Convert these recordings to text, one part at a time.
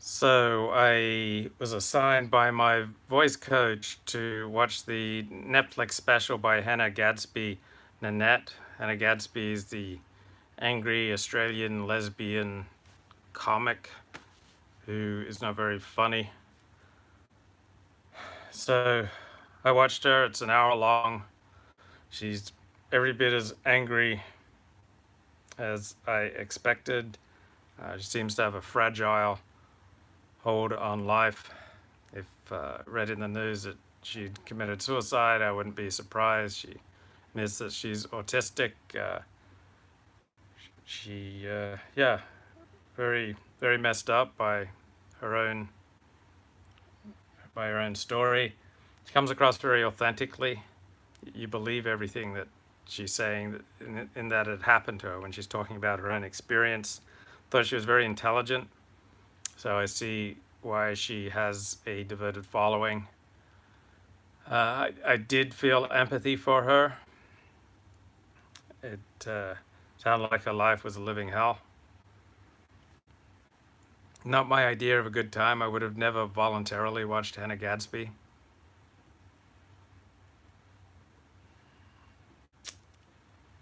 So I was assigned by my voice coach to watch the Netflix special by Hannah Gadsby, Nanette. Hannah Gadsby is the angry Australian lesbian comic who is not very funny. So I watched her. It's an hour long. She's every bit as angry as I expected. She seems to have a fragile hold on life. If read in the news that she'd committed suicide, I wouldn't be surprised. She admits that she's autistic. Yeah, very very messed up her own by her own story. She comes across very authentically. You believe everything that she's saying in that it happened to her when she's talking about her own experience. Thought she was very intelligent, so I see why she has a devoted following. I did feel empathy for her. It sounded like her life was a living hell. Not my idea of a good time. I would have never voluntarily watched Hannah Gadsby.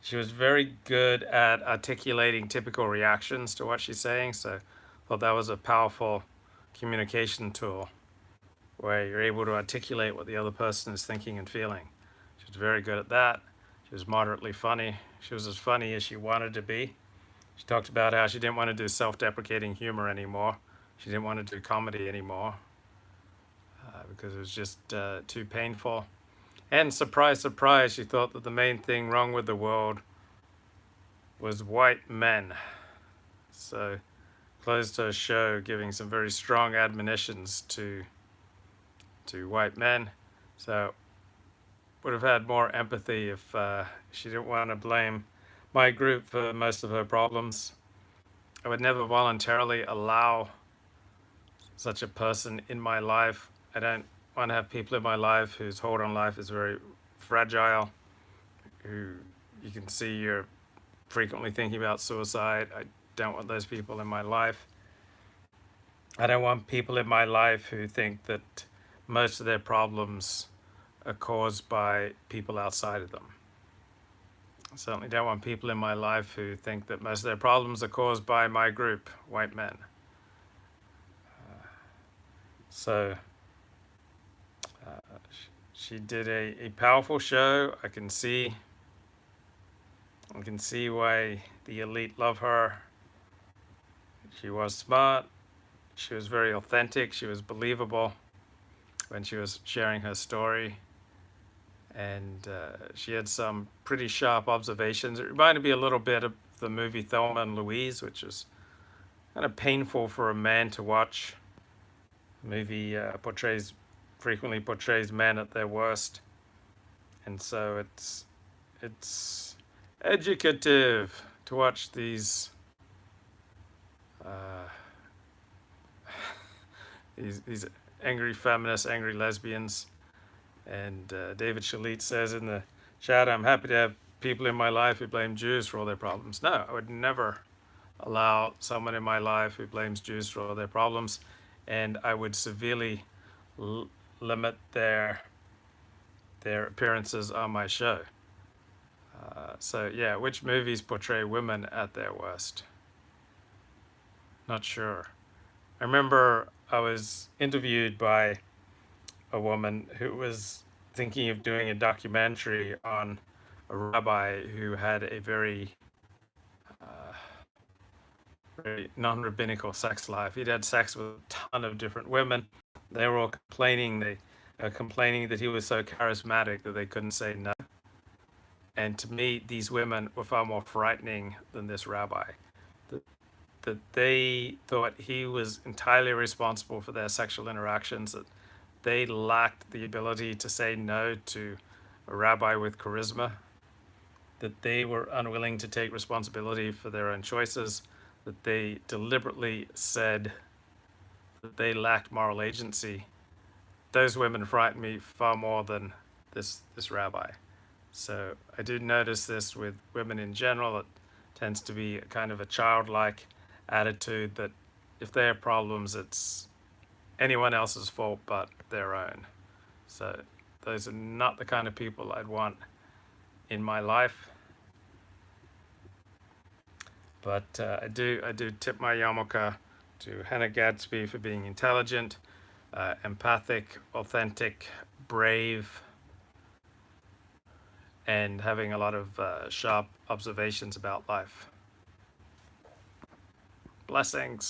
She was very good at articulating typical reactions to what she's saying, so I thought that was a powerful communication tool where you're able to articulate what the other person is thinking and feeling. She was very good at that. She was moderately funny. She was as funny as she wanted to be. She talked about how she didn't want to do self-deprecating humor anymore. She didn't want to do comedy anymore because it was just too painful. And surprise, surprise, she thought that the main thing wrong with the world was white men. So closed her show giving some very strong admonitions to white men. So would have had more empathy if she didn't want to blame my group for most of her problems. I would never voluntarily allow such a person in my life. I don't want to have people in my life whose hold on life is very fragile, who you can see you're frequently thinking about suicide. I don't want those people in my life. I don't want people in my life who think that most of their problems are caused by people outside of them. I certainly don't want people in my life who think that most of their problems are caused by my group, white men. So she did a powerful show. I can see why the elite love her. She was smart. She was very authentic. She was believable when she was sharing her story. And she had some pretty sharp observations. It reminded me a little bit of the movie Thelma and Louise, which was kind of painful for a man to watch. The movie frequently portrays men at their worst, and so it's educative to watch uh, these angry feminists, angry lesbians. And David Shalit says in the chat, "I'm happy to have people in my life who blame Jews for all their problems." No, I would never allow someone in my life who blames Jews for all their problems, and I would severely limit their appearances on my show. So yeah, which movies portray women at their worst? Not sure. I remember I was interviewed by a woman who was thinking of doing a documentary on a rabbi who had a uh, very non-rabbinical sex life. He'd had sex with a ton of different women. They were all complaining that he was so charismatic that they couldn't say no. And to me, these women were far more frightening than this rabbi. That, that they thought he was entirely responsible for their sexual interactions, that they lacked the ability to say no to a rabbi with charisma, that they were unwilling to take responsibility for their own choices, that they deliberately said that they lacked moral agency. Those women frighten me far more than this rabbi. So I do notice this with women in general. It tends to be a kind of a childlike attitude that if they have problems, it's anyone else's fault but their own. So those are not the kind of people I'd want in my life. But I do tip my yarmulke to Hannah Gadsby for being intelligent, empathic, authentic, brave, and having a lot of sharp observations about life. Blessings.